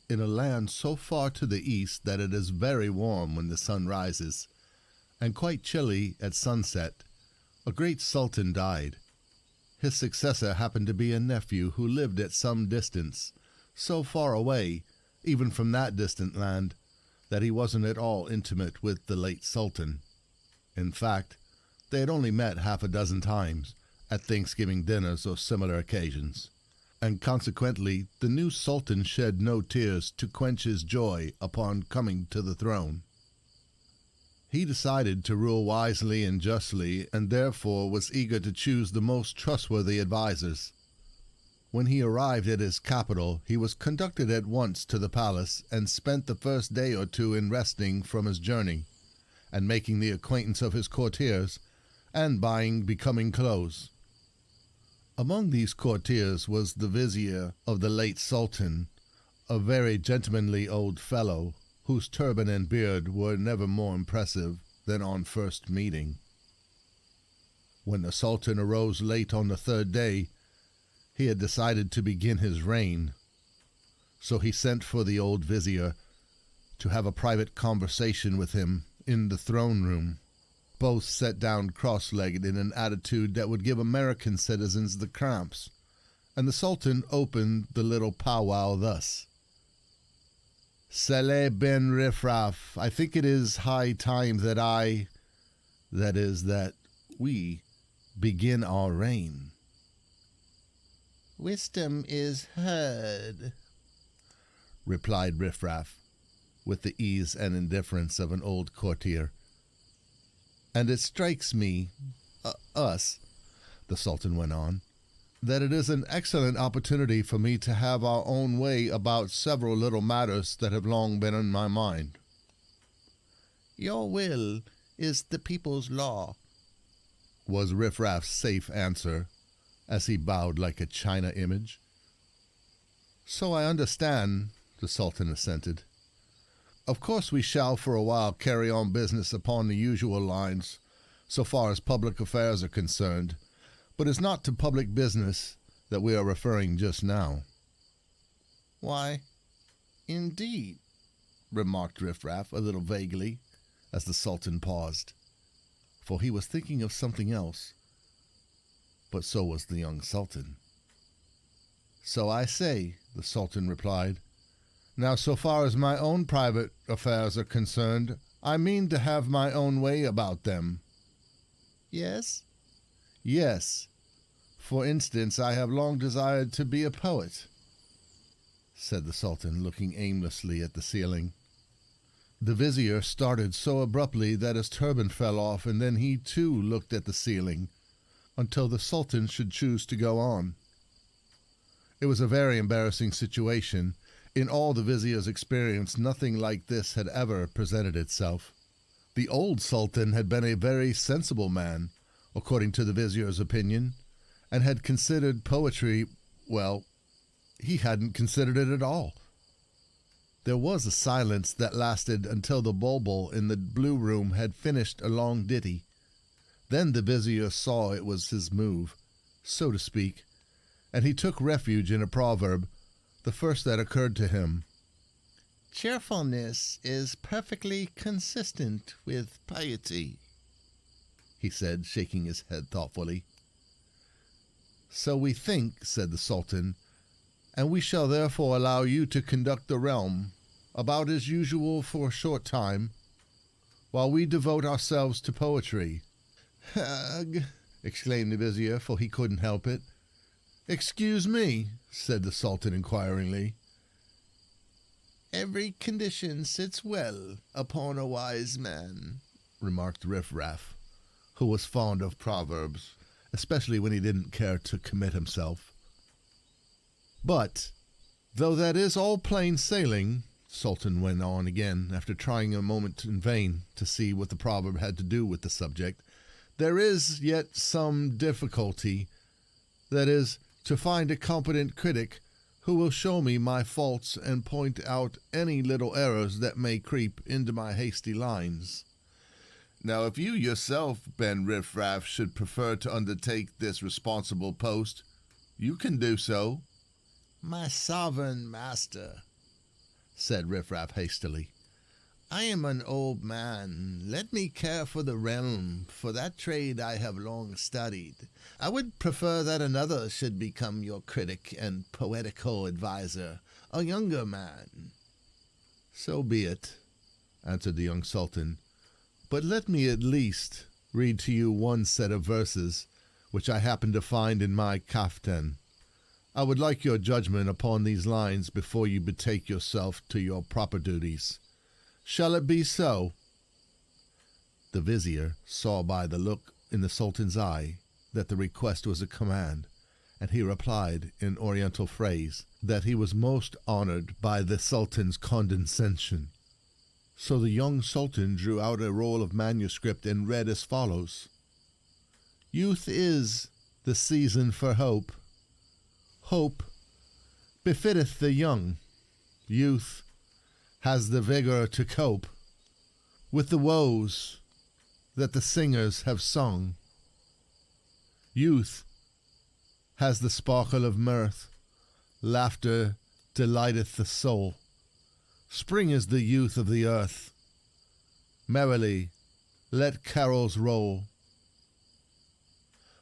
in a land so far to the east that it is very warm when the sun rises, and quite chilly at sunset, a great sultan died. His successor happened to be a nephew who lived at some distance, so far away, even from that distant land, that he wasn't at all intimate with the late sultan. In fact, they had only met half a dozen times at Thanksgiving dinners or similar occasions, and consequently the new sultan shed no tears to quench his joy upon coming to the throne. He decided to rule wisely and justly, and therefore was eager to choose the most trustworthy advisers. When he arrived at his capital, he was conducted at once to the palace and spent the first day or two in resting from his journey, and making the acquaintance of his courtiers, and buying becoming clothes. Among these courtiers was the vizier of the late sultan, a very gentlemanly old fellow, whose turban and beard were never more impressive than on first meeting. When the sultan arose late on the third day, he had decided to begin his reign, so he sent for the old vizier to have a private conversation with him in the throne room. Both sat down cross-legged in an attitude that would give American citizens the cramps, and the sultan opened the little powwow thus. Saleh ben Riffraff, I think it is high time that we begin our reign. Wisdom is heard, replied Riffraff, with the ease and indifference of an old courtier. And it strikes me, the Sultan went on, that it is an excellent opportunity for me to have our own way about several little matters that have long been in my mind. Your will is the people's law, was Riffraff's safe answer, as he bowed like a china image. So I understand, the Sultan assented. Of course we shall for a while carry on business upon the usual lines, so far as public affairs are concerned, but it's not to public business that we are referring just now. Why, indeed, remarked Riffraff a little vaguely, as the Sultan paused, for he was thinking of something else. But so was the young Sultan. So I say, the Sultan replied. Now, so far as my own private affairs are concerned, I mean to have my own way about them. Yes? Yes. For instance, I have long desired to be a poet, said the Sultan, looking aimlessly at the ceiling. The vizier started so abruptly that his turban fell off, and then he too looked at the ceiling, until the Sultan should choose to go on. It was a very embarrassing situation. In all the vizier's experience, nothing like this had ever presented itself. The old Sultan had been a very sensible man, according to the vizier's opinion, and had considered poetry, well, he hadn't considered it at all. There was a silence that lasted until the bulbul in the blue room had finished a long ditty. Then the vizier saw it was his move, so to speak, and he took refuge in a proverb, the first that occurred to him. Cheerfulness is perfectly consistent with piety, he said, shaking his head thoughtfully. So we think, said the Sultan, and we shall therefore allow you to conduct the realm, about as usual for a short time, while we devote ourselves to poetry. Ugh, exclaimed the vizier, for he couldn't help it. Excuse me, said the Sultan inquiringly. Every condition sits well upon a wise man, remarked Riffraff, who was fond of proverbs, especially when he didn't care to commit himself. But, though that is all plain sailing, Sultan went on again, after trying a moment in vain to see what the proverb had to do with the subject, there is yet some difficulty, that is, to find a competent critic who will show me my faults and point out any little errors that may creep into my hasty lines. Now, if you yourself, Ben Riffraff, should prefer to undertake this responsible post, you can do so. My sovereign master, said Riffraff hastily. I am an old man. Let me care for the realm, for that trade I have long studied. I would prefer that another should become your critic and poetical adviser, a younger man. So be it, answered the young Sultan. But let me at least read to you one set of verses which I happen to find in my kaftan. I would like your judgment upon these lines before you betake yourself to your proper duties. Shall it be so? The vizier saw by the look in the Sultan's eye that the request was a command, and he replied in Oriental phrase that he was most honored by the Sultan's condescension. So the young Sultan drew out a roll of manuscript and read as follows. Youth is the season for hope. Hope befitteth the young. Youth has the vigor to cope with the woes that the singers have sung. Youth has the sparkle of mirth. Laughter delighteth the soul. Spring is the youth of the earth. Merrily let carols roll.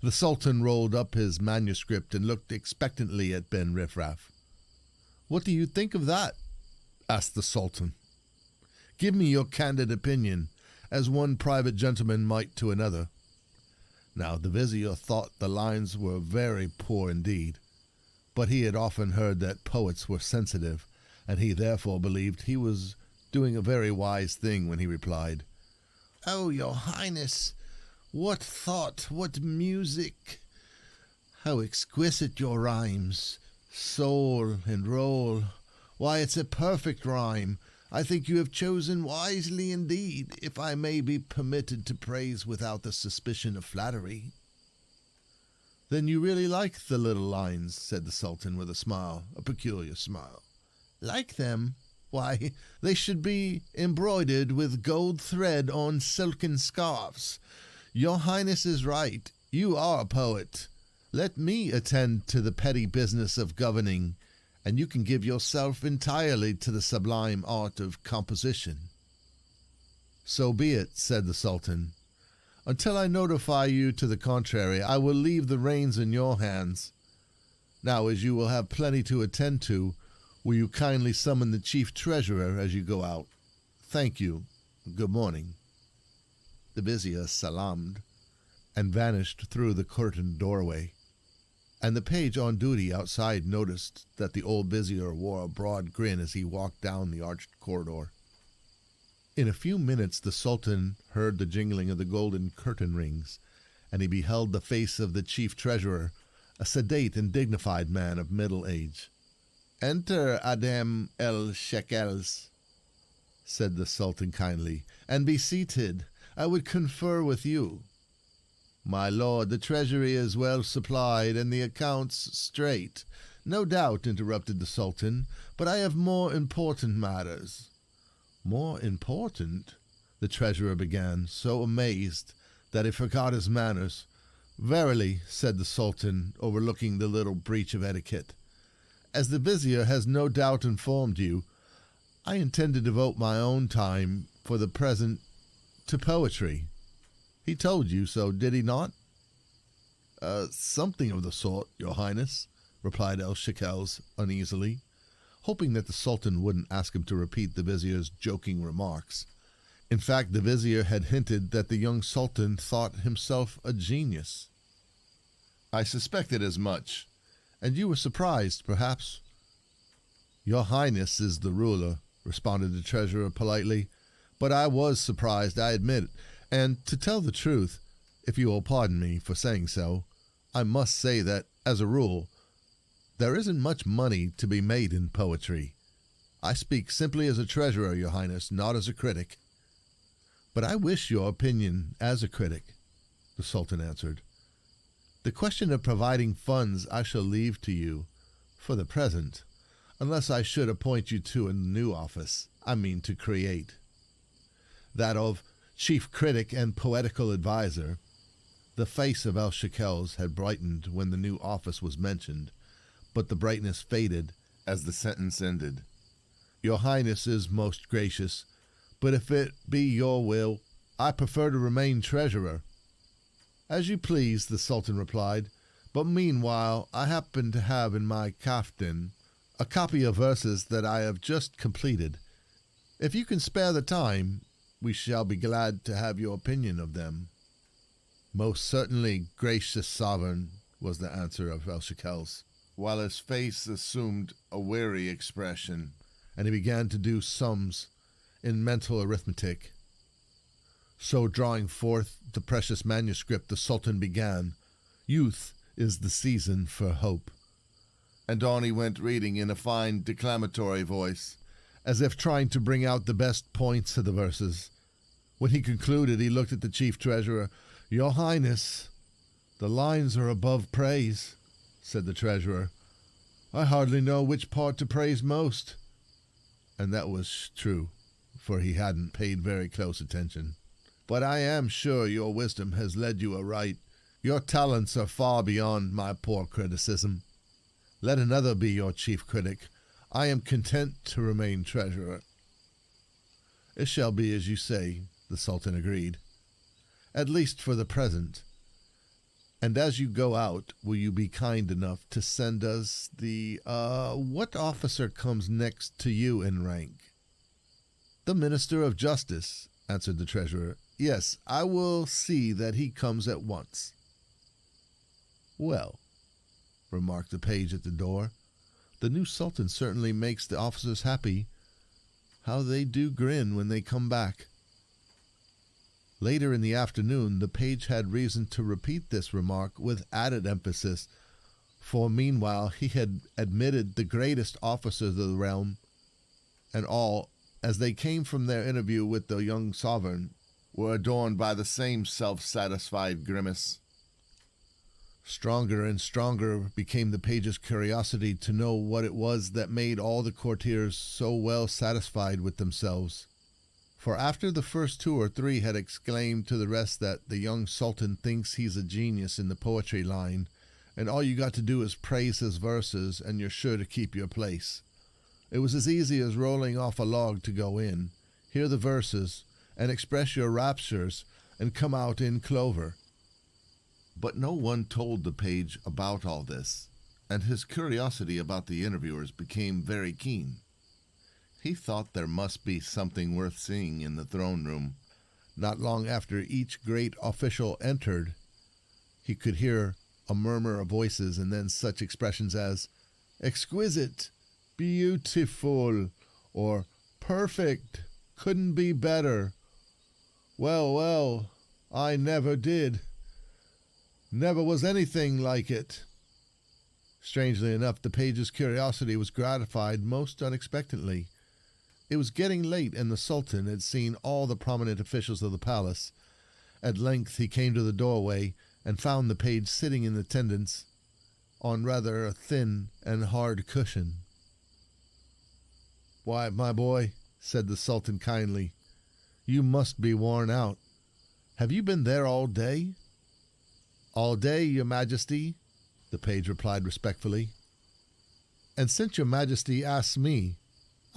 The Sultan rolled up his manuscript and looked expectantly at Ben Riffraff. What do you think of that? Asked the Sultan. Give me your candid opinion, as one private gentleman might to another. Now the vizier thought the lines were very poor indeed, but he had often heard that poets were sensitive, and he therefore believed he was doing a very wise thing when he replied, Oh, your Highness, what thought, what music! How exquisite your rhymes, soul and roll! Why, it's a perfect rhyme. I think you have chosen wisely indeed, if I may be permitted to praise without the suspicion of flattery. Then you really like the little lines, said the Sultan with a smile, a peculiar smile. Like them? Why, they should be embroidered with gold thread on silken scarfs. Your Highness is right. You are a poet. Let me attend to the petty business of governing, and you can give yourself entirely to the sublime art of composition. So be it, said the Sultan. Until I notify you to the contrary, I will leave the reins in your hands. Now, as you will have plenty to attend to, will you kindly summon the chief treasurer as you go out? Thank you. Good morning. The vizier salaamed and vanished through the curtained doorway, and the page on duty outside noticed that the old vizier wore a broad grin as he walked down the arched corridor. In a few minutes the Sultan heard the jingling of the golden curtain rings, and he beheld the face of the chief treasurer, a sedate and dignified man of middle age. Enter, Adem el-Shekels, said the Sultan kindly, and be seated. I would confer with you. My lord, the treasury is well supplied, and the accounts straight. No doubt, interrupted the Sultan, but I have more important matters. More important? The treasurer began, so amazed that he forgot his manners. Verily, said the Sultan, overlooking the little breach of etiquette, as the vizier has no doubt informed you, I intend to devote my own time, for the present, to poetry. He told you so, did he not? Something of the sort, your Highness, replied el-Shekels uneasily, hoping that the Sultan wouldn't ask him to repeat the vizier's joking remarks. In fact, the vizier had hinted that the young Sultan thought himself a genius. I suspected as much, and you were surprised, perhaps? Your Highness is the ruler, responded the treasurer politely, but I was surprised, I admit it. And to tell the truth, if you will pardon me for saying so, I must say that, as a rule, there isn't much money to be made in poetry. I speak simply as a treasurer, your Highness, not as a critic. But I wish your opinion as a critic, the Sultan answered. The question of providing funds I shall leave to you, for the present, unless I should appoint you to a new office, I mean to create. That of chief critic and poetical adviser. The face of el-Shekels had brightened when the new office was mentioned, but the brightness faded as the sentence ended. Your Highness is most gracious, but if it be your will, I prefer to remain treasurer. As you please, the Sultan replied, but meanwhile I happen to have in my kaftan a copy of verses that I have just completed. If you can spare the time, we shall be glad to have your opinion of them. Most certainly, gracious sovereign, was the answer of El-Shekels, while his face assumed a weary expression, and he began to do sums in mental arithmetic. So, drawing forth the precious manuscript, the Sultan began, "Youth is the season for hope." And on he went reading in a fine declamatory voice, as if trying to bring out the best points of the verses. When he concluded, he looked at the chief treasurer. "Your Highness, the lines are above praise," said the treasurer. "I hardly know which part to praise most." And that was true, for he hadn't paid very close attention. "But I am sure your wisdom has led you aright. Your talents are far beyond my poor criticism. Let another be your chief critic. I am content to remain treasurer." "It shall be as you say," the Sultan agreed, "at least for the present. And as you go out, will you be kind enough to send us what officer comes next to you in rank?" "The Minister of Justice," answered the treasurer. "Yes, I will see that he comes at once." "Well," remarked the page at the door, "the new Sultan certainly makes the officers happy. How they do grin when they come back." Later in the afternoon, the page had reason to repeat this remark with added emphasis, for meanwhile he had admitted the greatest officers of the realm, and all, as they came from their interview with the young sovereign, were adorned by the same self-satisfied grimace. Stronger and stronger became the page's curiosity to know what it was that made all the courtiers so well satisfied with themselves. For after the first 2 or 3 had exclaimed to the rest that the young Sultan thinks he's a genius in the poetry line, and all you got to do is praise his verses and you're sure to keep your place. It was as easy as rolling off a log to go in, hear the verses, and express your raptures, and come out in clover. But no one told the page about all this, and his curiosity about the interviewers became very keen. He thought there must be something worth seeing in the throne room. Not long after each great official entered, he could hear a murmur of voices and then such expressions as "exquisite," "beautiful," or "perfect," "couldn't be better," "well, well, I never did," "never was anything like it." Strangely enough, the page's curiosity was gratified most unexpectedly. It was getting late, and the Sultan had seen all the prominent officials of the palace. At length he came to the doorway and found the page sitting in attendance on rather a thin and hard cushion. "Why, my boy," said the Sultan kindly, "you must be worn out. Have you been there all day?" "All day, your Majesty," the page replied respectfully. "And since your Majesty asks me,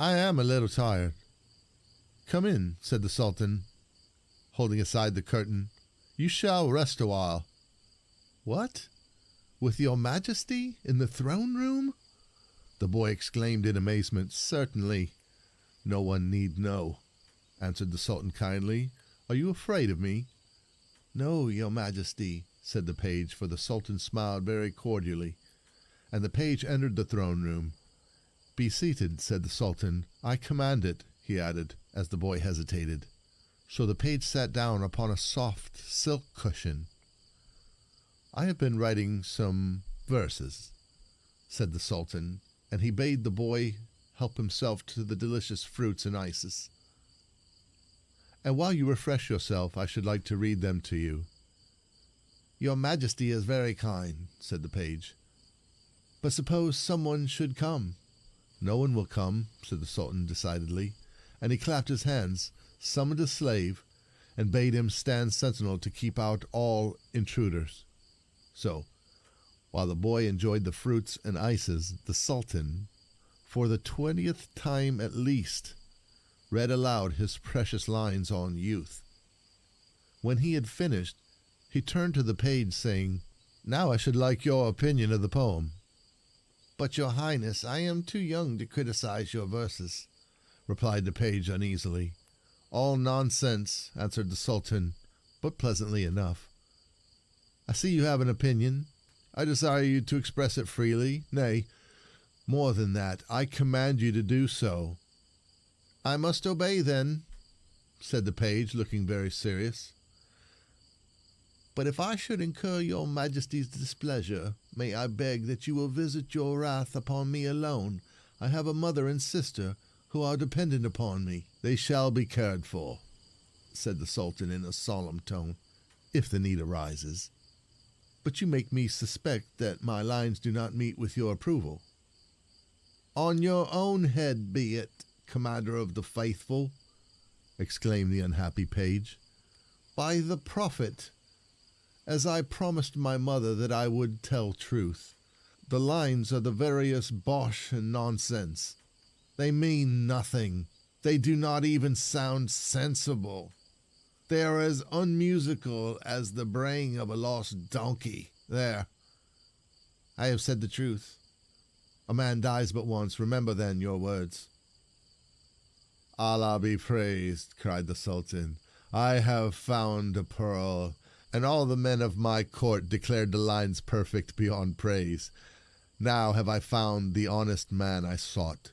I am a little tired." "Come in," said the Sultan, holding aside the curtain. "You shall rest a while." "What? With your Majesty in the throne room?" the boy exclaimed in amazement. "Certainly. No one need know," answered the Sultan kindly. "Are you afraid of me?" "No, your Majesty," said the page, for the Sultan smiled very cordially, and the page entered the throne room. "Be seated," said the Sultan. "I command it," he added, as the boy hesitated. So the page sat down upon a soft silk cushion. "I have been writing some verses," said the Sultan, and he bade the boy help himself to the delicious fruits and ices. "And while you refresh yourself, I should like to read them to you." "Your Majesty is very kind," said the page. "But suppose someone should come?" "No one will come," said the Sultan decidedly, and he clapped his hands, summoned a slave, and bade him stand sentinel to keep out all intruders. So, while the boy enjoyed the fruits and ices, the Sultan, for the 20th time at least, read aloud his precious lines on youth. When he had finished, he turned to the page, saying, "Now I should like your opinion of the poem." "But, your highness, I am too young to criticize your verses," replied the page uneasily. "All nonsense," answered the Sultan, but pleasantly enough. "I see you have an opinion. I desire you to express it freely. Nay, more than that, I command you to do so." "I must obey, then," said the page, looking very serious. "But if I should incur your majesty's displeasure, may I beg that you will visit your wrath upon me alone? I have a mother and sister who are dependent upon me." "They shall be cared for," said the Sultan in a solemn tone, "if the need arises. But you make me suspect that my lines do not meet with your approval." "On your own head be it, Commander of the Faithful," exclaimed the unhappy page. "By the Prophet, as I promised my mother that I would tell truth, the lines are the veriest bosh and nonsense. They mean nothing. They do not even sound sensible. They are as unmusical as the braying of a lost donkey. There. I have said the truth. A man dies but once. Remember then your words." "Allah be praised," cried the Sultan. "I have found a pearl, and all the men of my court declared the lines perfect beyond praise. Now have I found the honest man I sought."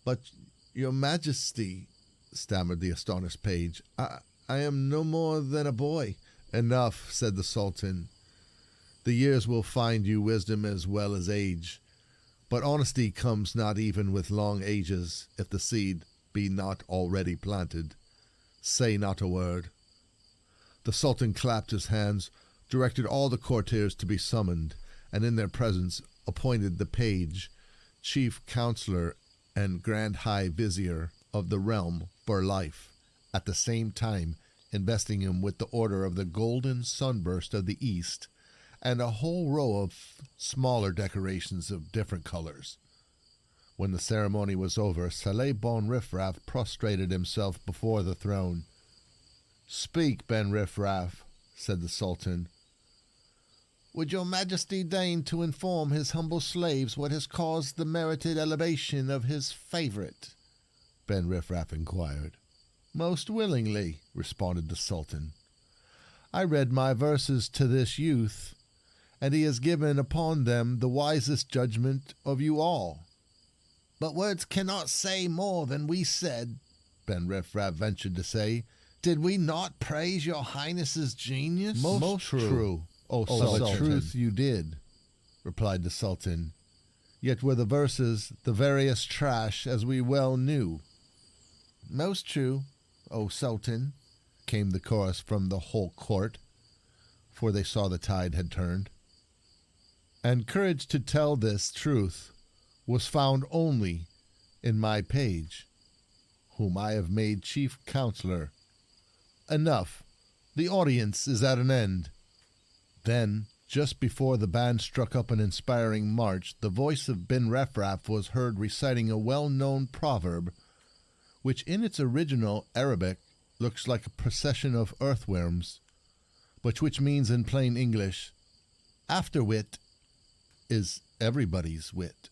"But, your majesty," stammered the astonished page, I am no more than a boy." "Enough," said the Sultan. "The years will find you wisdom as well as age. But honesty comes not even with long ages, if the seed be not already planted. Say not a word." The Sultan clapped his hands, directed all the courtiers to be summoned, and in their presence appointed the page chief counselor and grand high vizier of the realm for life, at the same time investing him with the order of the golden sunburst of the east, and a whole row of smaller decorations of different colors. When the ceremony was over, Saleh Ben Riffraff prostrated himself before the throne. "Speak, Ben Riffraff," said the Sultan. "Would your majesty deign to inform his humble slaves what has caused the merited elevation of his favorite?" Ben Riffraff inquired. "Most willingly," responded the Sultan. "I read my verses to this youth, and he has given upon them the wisest judgment of you all." "But words cannot say more than we said," Ben Riffraff ventured to say. "Did we not praise your highness's genius?" Most true, O Sultan. Truth you did," replied the Sultan. "Yet were the verses the veriest trash, as we well knew." "Most true, O Sultan," came the chorus from the whole court, for they saw the tide had turned. And courage to tell this truth was found only in my page, whom I have made chief counselor. Enough. The audience is at an end." Then, just before the band struck up an inspiring march, the voice of Ben Riffraff was heard reciting a well-known proverb, which in its original Arabic looks like a procession of earthworms, but which means in plain English, "After wit is everybody's wit."